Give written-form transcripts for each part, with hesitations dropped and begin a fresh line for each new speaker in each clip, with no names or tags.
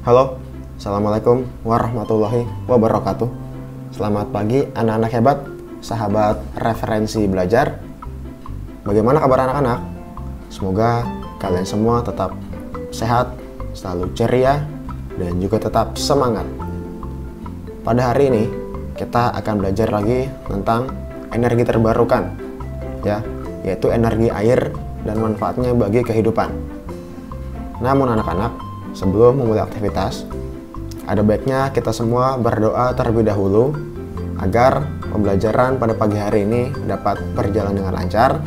Halo, Assalamualaikum warahmatullahi wabarakatuh. Selamat pagi anak-anak hebat, sahabat referensi belajar. Bagaimana kabar anak-anak? Semoga kalian semua tetap sehat, selalu ceria, dan juga tetap semangat. Pada hari ini, kita akan belajar lagi tentang energi terbarukan, yaitu energi air dan manfaatnya bagi kehidupan. Namun anak-anak, sebelum memulai aktivitas, ada baiknya kita semua berdoa terlebih dahulu agar pembelajaran pada pagi hari ini dapat berjalan dengan lancar,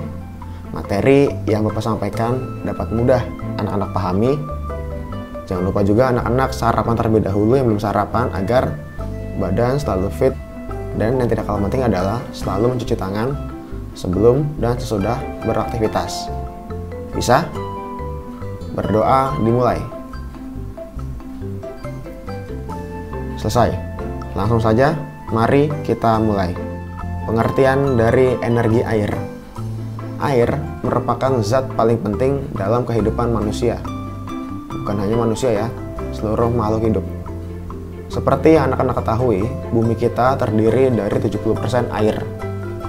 materi yang Bapak sampaikan dapat mudah anak-anak pahami. Jangan lupa juga anak-anak sarapan terlebih dahulu yang belum sarapan agar badan selalu fit, dan yang tidak kalah penting adalah selalu mencuci tangan sebelum dan sesudah beraktivitas. Bisa? Berdoa dimulai. Selesai. Langsung saja, mari kita mulai. Pengertian dari energi air. Air merupakan zat paling penting dalam kehidupan manusia. Bukan hanya manusia ya, seluruh makhluk hidup. Seperti yang anak-anak ketahui, bumi kita terdiri dari 70% air.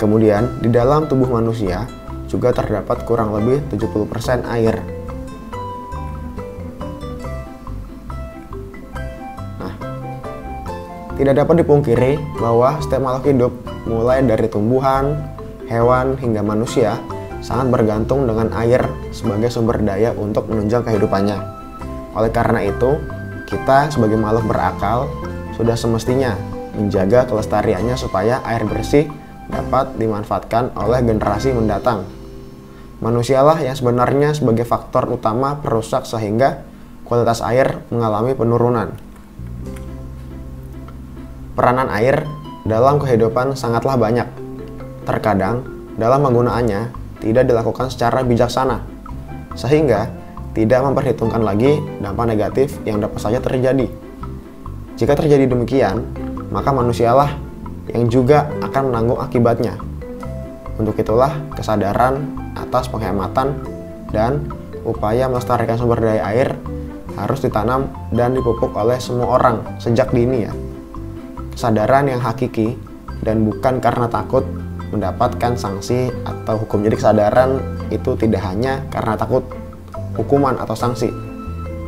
Kemudian, di dalam tubuh manusia juga terdapat kurang lebih 70% air. Tidak dapat dipungkiri bahwa setiap makhluk hidup, mulai dari tumbuhan, hewan, hingga manusia, sangat bergantung dengan air sebagai sumber daya untuk menunjang kehidupannya. Oleh karena itu, kita sebagai makhluk berakal sudah semestinya menjaga kelestariannya supaya air bersih dapat dimanfaatkan oleh generasi mendatang. Manusialah yang sebenarnya sebagai faktor utama perusak sehingga kualitas air mengalami penurunan. Peranan air dalam kehidupan sangatlah banyak. Terkadang, dalam penggunaannya tidak dilakukan secara bijaksana, sehingga tidak memperhitungkan lagi dampak negatif yang dapat saja terjadi. Jika terjadi demikian, maka manusialah yang juga akan menanggung akibatnya. Untuk itulah kesadaran atas penghematan dan upaya melestarikan sumber daya air harus ditanam dan dipupuk oleh semua orang sejak dini ya. Kesadaran yang hakiki dan bukan karena takut mendapatkan sanksi atau hukum. Jadi kesadaran itu tidak hanya karena takut hukuman atau sanksi.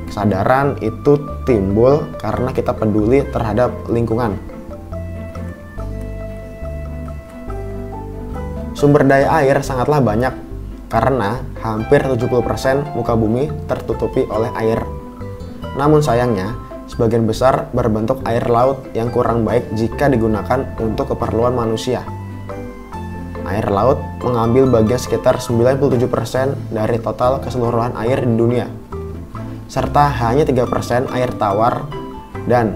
Kesadaran itu timbul karena kita peduli terhadap lingkungan. Sumber daya air sangatlah banyak karena hampir 70% muka bumi tertutupi oleh air. Namun sayangnya, sebagian besar berbentuk air laut yang kurang baik jika digunakan untuk keperluan manusia. Air laut mengambil bagian sekitar 97% dari total keseluruhan air di dunia. Serta hanya 3% air tawar, dan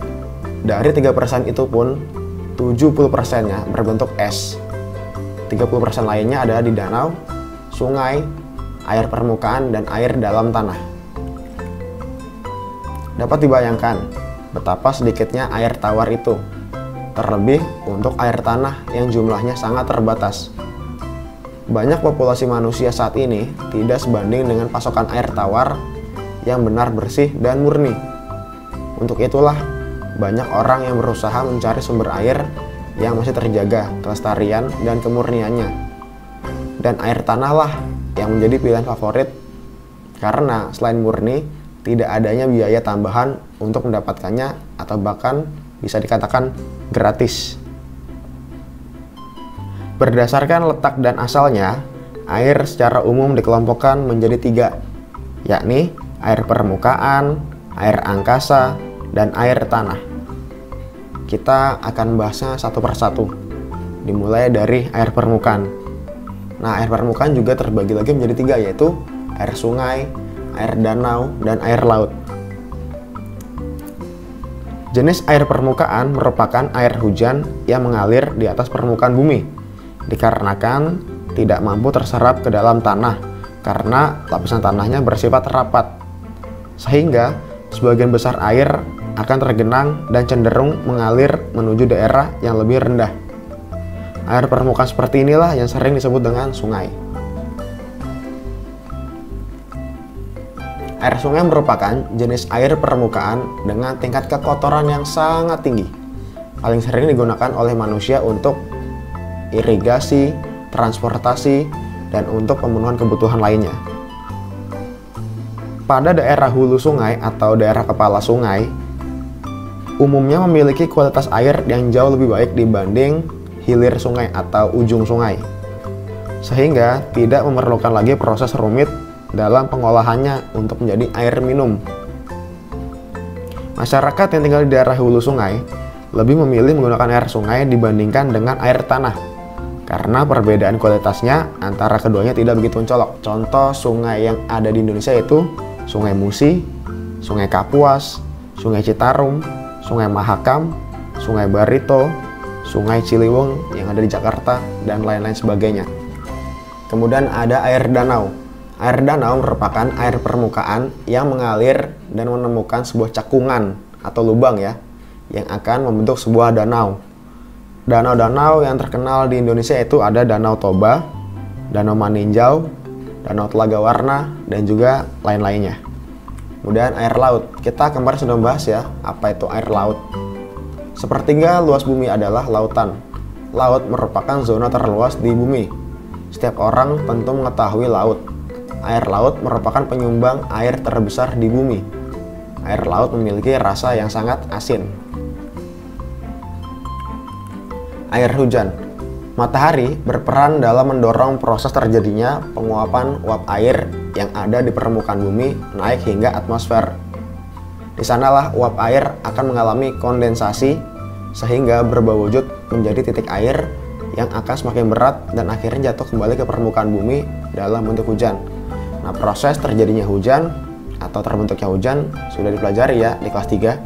dari 3% itu pun 70%-nya berbentuk es. 30% lainnya ada di danau, sungai, air permukaan, dan air dalam tanah. Dapat dibayangkan betapa sedikitnya air tawar itu, terlebih untuk air tanah yang jumlahnya sangat terbatas. Banyak populasi manusia saat ini tidak sebanding dengan pasokan air tawar yang benar bersih dan murni. Untuk itulah, banyak orang yang berusaha mencari sumber air yang masih terjaga kelestarian dan kemurniannya. Dan air tanahlah yang menjadi pilihan favorit karena selain murni, tidak adanya biaya tambahan untuk mendapatkannya atau bahkan bisa dikatakan gratis. Berdasarkan letak dan asalnya, air secara umum dikelompokkan menjadi 3, yakni air permukaan, air angkasa, dan air tanah. Kita akan bahasnya satu persatu, dimulai dari air permukaan. Nah, air permukaan juga terbagi lagi menjadi 3, yaitu air sungai, air danau, dan air laut. Jenis air permukaan merupakan air hujan yang mengalir di atas permukaan bumi, dikarenakan tidak mampu terserap ke dalam tanah karena lapisan tanahnya bersifat rapat, sehingga sebagian besar air akan tergenang dan cenderung mengalir menuju daerah yang lebih rendah. Air permukaan seperti inilah yang sering disebut dengan sungai. Air sungai merupakan jenis air permukaan dengan tingkat kekotoran yang sangat tinggi. Paling sering digunakan oleh manusia untuk irigasi, transportasi, dan untuk pemenuhan kebutuhan lainnya. Pada daerah hulu sungai atau daerah kepala sungai, umumnya memiliki kualitas air yang jauh lebih baik dibanding hilir sungai atau ujung sungai, sehingga tidak memerlukan lagi proses rumit dalam pengolahannya untuk menjadi air minum. Masyarakat yang tinggal di daerah hulu sungai lebih memilih menggunakan air sungai dibandingkan dengan air tanah karena perbedaan kualitasnya antara keduanya tidak begitu mencolok. Contoh sungai yang ada di Indonesia yaitu Sungai Musi, Sungai Kapuas, Sungai Citarum, Sungai Mahakam, Sungai Barito, Sungai Ciliwung yang ada di Jakarta, dan lain-lain sebagainya. Kemudian ada air danau. Air danau merupakan air permukaan yang mengalir dan menemukan sebuah cakungan atau lubang ya, yang akan membentuk sebuah danau. Danau-danau yang terkenal di Indonesia itu ada Danau Toba, Danau Maninjau, Danau Telaga Warna, dan juga lain-lainnya. Kemudian air laut. Kita kemarin sudah membahas ya, apa itu air laut. Sepertiga luas bumi adalah lautan. Laut merupakan zona terluas di bumi. Setiap orang tentu mengetahui laut. Air laut merupakan penyumbang air terbesar di bumi. Air laut memiliki rasa yang sangat asin. Air hujan. Matahari berperan dalam mendorong proses terjadinya penguapan uap air yang ada di permukaan bumi naik hingga atmosfer. Di sanalah uap air akan mengalami kondensasi sehingga berubah wujud menjadi titik air yang akan semakin berat dan akhirnya jatuh kembali ke permukaan bumi dalam bentuk hujan. Nah, proses terjadinya hujan atau terbentuknya hujan sudah dipelajari ya di kelas 3.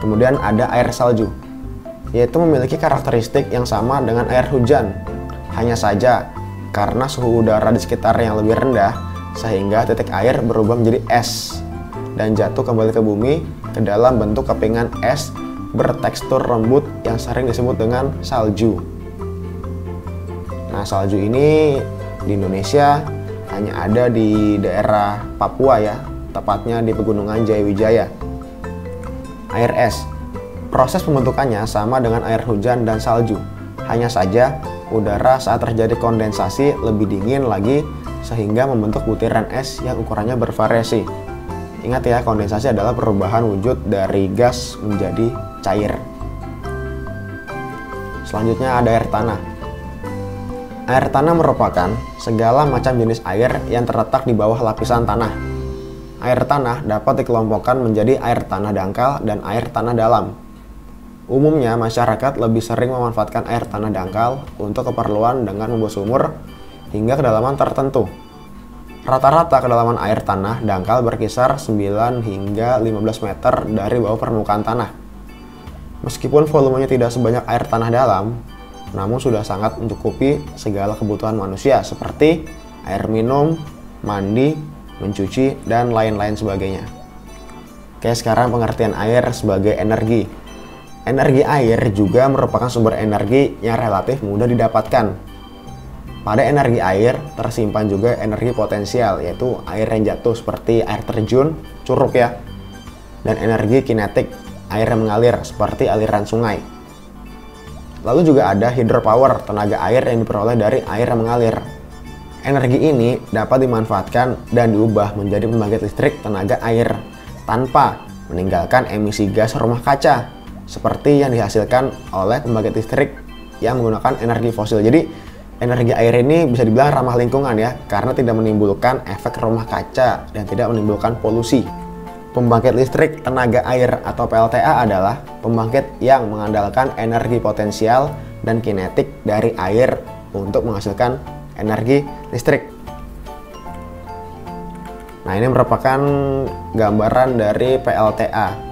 Kemudian ada air salju, yaitu memiliki karakteristik yang sama dengan air hujan. Hanya saja karena suhu udara di sekitar yang lebih rendah, sehingga titik air berubah menjadi es dan jatuh kembali ke bumi ke dalam bentuk kepingan es bertekstur lembut yang sering disebut dengan salju. Nah, salju ini di Indonesia hanya ada di daerah Papua ya, tepatnya di Pegunungan Jayawijaya. Air es. Proses pembentukannya sama dengan air hujan dan salju. Hanya saja udara saat terjadi kondensasi lebih dingin lagi sehingga membentuk butiran es yang ukurannya bervariasi. Ingat ya, kondensasi adalah perubahan wujud dari gas menjadi cair. Selanjutnya ada air tanah. Air tanah merupakan segala macam jenis air yang terletak di bawah lapisan tanah. Air tanah dapat dikelompokkan menjadi air tanah dangkal dan air tanah dalam. Umumnya masyarakat lebih sering memanfaatkan air tanah dangkal untuk keperluan dengan membuat sumur hingga kedalaman tertentu. Rata-rata kedalaman air tanah dangkal berkisar 9 hingga 15 meter dari bawah permukaan tanah. Meskipun volumenya tidak sebanyak air tanah dalam, namun sudah sangat mencukupi segala kebutuhan manusia seperti air minum, mandi, mencuci, dan lain-lain sebagainya. Oke, sekarang pengertian air sebagai energi. Energi air juga merupakan sumber energi yang relatif mudah didapatkan. Pada energi air tersimpan juga energi potensial, yaitu air yang jatuh seperti air terjun, curug ya, dan energi kinetik, air yang mengalir seperti aliran sungai. Lalu juga ada hydropower, tenaga air yang diperoleh dari air yang mengalir. Energi ini dapat dimanfaatkan dan diubah menjadi pembangkit listrik tenaga air tanpa meninggalkan emisi gas rumah kaca seperti yang dihasilkan oleh pembangkit listrik yang menggunakan energi fosil. Jadi energi air ini bisa dibilang ramah lingkungan ya, karena tidak menimbulkan efek rumah kaca dan tidak menimbulkan polusi. Pembangkit listrik tenaga air atau PLTA adalah pembangkit yang mengandalkan energi potensial dan kinetik dari air untuk menghasilkan energi listrik. Nah, ini merupakan gambaran dari PLTA.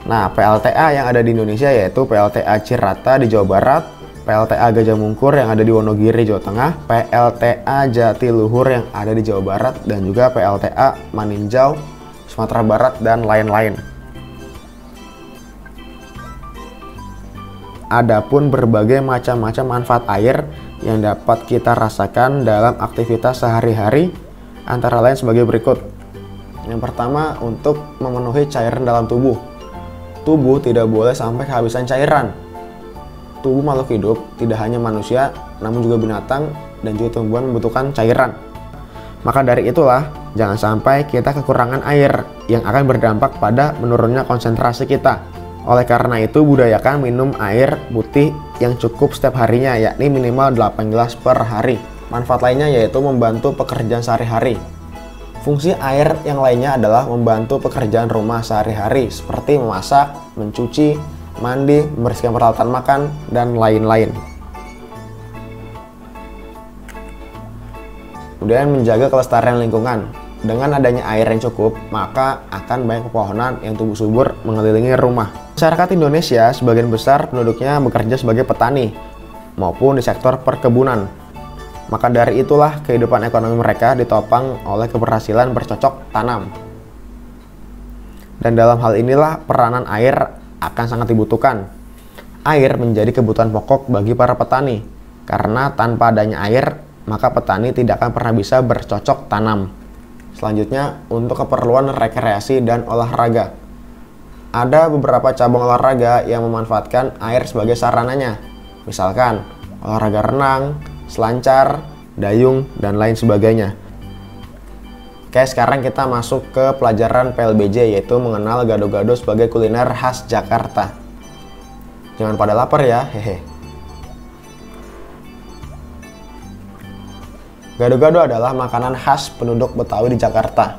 Nah, PLTA yang ada di Indonesia yaitu PLTA Cirata di Jawa Barat, PLTA Gajah Mungkur yang ada di Wonogiri, Jawa Tengah, PLTA Jatiluhur yang ada di Jawa Barat, dan juga PLTA Maninjau, Sumatera Barat, dan lain-lain. Adapun berbagai macam-macam manfaat air yang dapat kita rasakan dalam aktivitas sehari-hari, antara lain sebagai berikut. Yang pertama, untuk memenuhi cairan dalam tubuh. Tubuh tidak boleh sampai kehabisan cairan. Tubuh makhluk hidup, tidak hanya manusia, namun juga binatang dan juga tumbuhan membutuhkan cairan. Maka dari itulah, jangan sampai kita kekurangan air yang akan berdampak pada menurunnya konsentrasi kita. Oleh karena itu, budayakan minum air putih yang cukup setiap harinya, yakni minimal 8 gelas per hari. Manfaat lainnya yaitu membantu pekerjaan sehari-hari. Fungsi air yang lainnya adalah membantu pekerjaan rumah sehari-hari seperti memasak, mencuci, mandi, membersihkan peralatan makan, dan lain-lain. Kemudian menjaga kelestarian lingkungan. Dengan adanya air yang cukup, maka akan banyak pepohonan yang tumbuh subur mengelilingi rumah. Masyarakat Indonesia sebagian besar penduduknya bekerja sebagai petani maupun di sektor perkebunan. Maka dari itulah kehidupan ekonomi mereka ditopang oleh keberhasilan bercocok tanam. Dan dalam hal inilah peranan air akan sangat dibutuhkan. Air menjadi kebutuhan pokok bagi para petani, karena tanpa adanya air, maka petani tidak akan pernah bisa bercocok tanam. Selanjutnya, untuk keperluan rekreasi dan olahraga. Ada beberapa cabang olahraga yang memanfaatkan air sebagai sarananya. Misalkan, olahraga renang, selancar, dayung, dan lain sebagainya. Oke, sekarang kita masuk ke pelajaran PLBJ, yaitu mengenal gado-gado sebagai kuliner khas Jakarta. Jangan pada lapar ya, hehe. Gado-gado adalah makanan khas penduduk Betawi di Jakarta.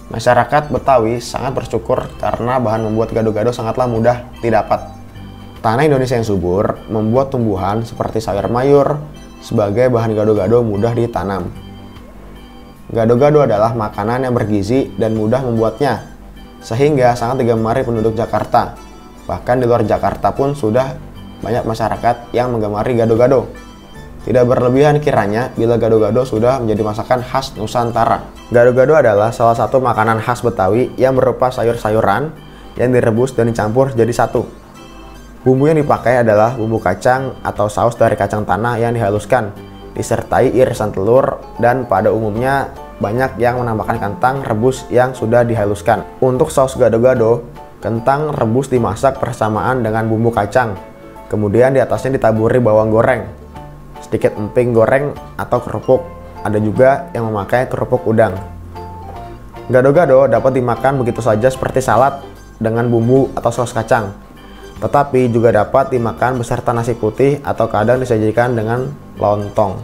Masyarakat Betawi sangat bersyukur karena bahan membuat gado-gado sangatlah mudah didapat. Tanah Indonesia yang subur membuat tumbuhan seperti sayur mayur sebagai bahan gado-gado mudah ditanam. Gado-gado adalah makanan yang bergizi dan mudah membuatnya, sehingga sangat digemari penduduk Jakarta. Bahkan di luar Jakarta pun sudah banyak masyarakat yang menggemari gado-gado. Tidak berlebihan kiranya bila gado-gado sudah menjadi masakan khas Nusantara. Gado-gado adalah salah satu makanan khas Betawi yang berupa sayur-sayuran yang direbus dan dicampur jadi satu. Bumbu yang dipakai adalah bumbu kacang atau saus dari kacang tanah yang dihaluskan, disertai irisan telur, dan pada umumnya banyak yang menambahkan kentang rebus yang sudah dihaluskan. Untuk saus gado-gado, kentang rebus dimasak bersamaan dengan bumbu kacang. Kemudian di atasnya ditaburi bawang goreng, sedikit emping goreng atau kerupuk. Ada juga yang memakai kerupuk udang. Gado-gado dapat dimakan begitu saja seperti salad dengan bumbu atau saus kacang, tetapi juga dapat dimakan beserta nasi putih atau kadang disajikan dengan lontong.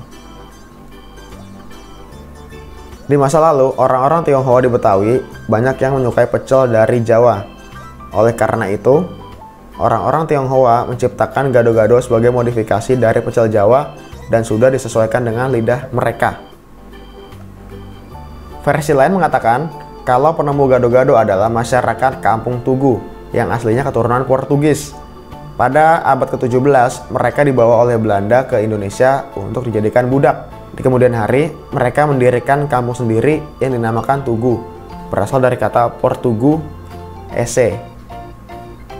Di masa lalu, orang-orang Tionghoa di Betawi banyak yang menyukai pecel dari Jawa. Oleh karena itu, orang-orang Tionghoa menciptakan gado-gado sebagai modifikasi dari pecel Jawa dan sudah disesuaikan dengan lidah mereka. Versi lain mengatakan kalau penemu gado-gado adalah masyarakat Kampung Tugu yang aslinya keturunan Portugis. Pada abad ke-17, mereka dibawa oleh Belanda ke Indonesia untuk dijadikan budak. Di kemudian hari, mereka mendirikan kampung sendiri yang dinamakan Tugu, berasal dari kata Portugu, ese.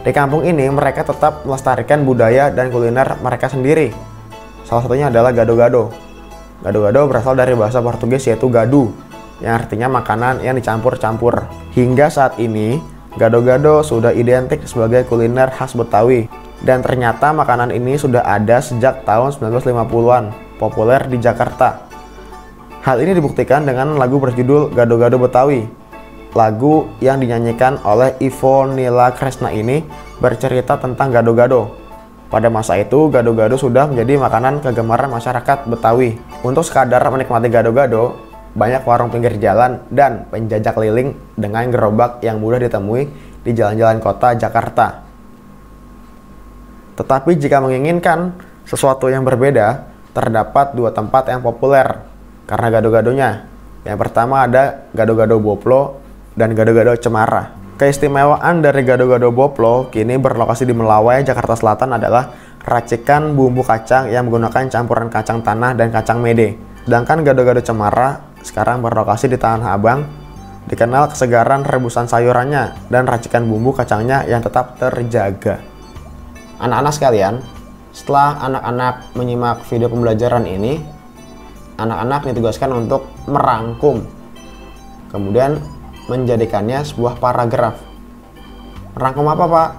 Di kampung ini, mereka tetap melestarikan budaya dan kuliner mereka sendiri. Salah satunya adalah gado-gado. Gado-gado berasal dari bahasa Portugis yaitu gadu, yang artinya makanan yang dicampur-campur. Hingga saat ini, gado-gado sudah identik sebagai kuliner khas Betawi, dan ternyata makanan ini sudah ada sejak tahun 1950-an, populer di Jakarta. Hal ini dibuktikan dengan lagu berjudul Gado-Gado Betawi. Lagu yang dinyanyikan oleh Ivo Nila Kresna ini bercerita tentang gado-gado. Pada masa itu, gado-gado sudah menjadi makanan kegemaran masyarakat Betawi. Untuk sekadar menikmati gado-gado, banyak warung pinggir jalan dan penjajah keliling dengan gerobak yang mudah ditemui di jalan-jalan kota Jakarta. Tetapi jika menginginkan sesuatu yang berbeda, terdapat dua tempat yang populer karena gado-gadonya. Yang pertama ada gado-gado Boplo dan gado-gado Cemara. Keistimewaan dari gado-gado Boplo kini berlokasi di Melawai, Jakarta Selatan adalah racikan bumbu kacang yang menggunakan campuran kacang tanah dan kacang mede. Sedangkan gado-gado Cemara sekarang berlokasi di Tanah Abang, dikenal kesegaran rebusan sayurannya dan racikan bumbu kacangnya yang tetap terjaga. Anak-anak sekalian, setelah anak-anak menyimak video pembelajaran ini, anak-anak ditugaskan untuk merangkum kemudian menjadikannya sebuah paragraf. Merangkum apa, Pak?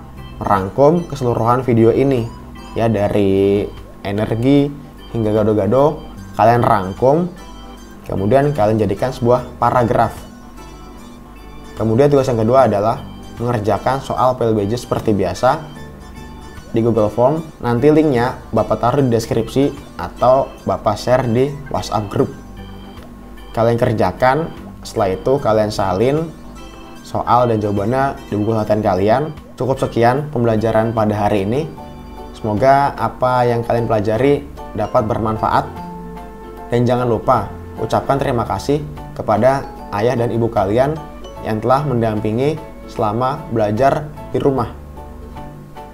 Merangkum keseluruhan video ini. Ya, dari energi hingga gado-gado, kalian rangkum, kemudian kalian jadikan sebuah paragraf. Kemudian tugas yang kedua adalah mengerjakan soal PLBJ seperti biasa di Google Form. Nanti linknya Bapak taruh di deskripsi atau Bapak share di WhatsApp group. Kalian kerjakan, setelah itu kalian salin soal dan jawabannya di buku latihan kalian. Cukup sekian pembelajaran pada hari ini. Semoga apa yang kalian pelajari dapat bermanfaat. Dan jangan lupa ucapkan terima kasih kepada ayah dan ibu kalian yang telah mendampingi selama belajar di rumah.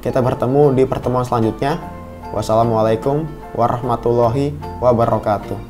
Kita bertemu di pertemuan selanjutnya. Wassalamualaikum warahmatullahi wabarakatuh.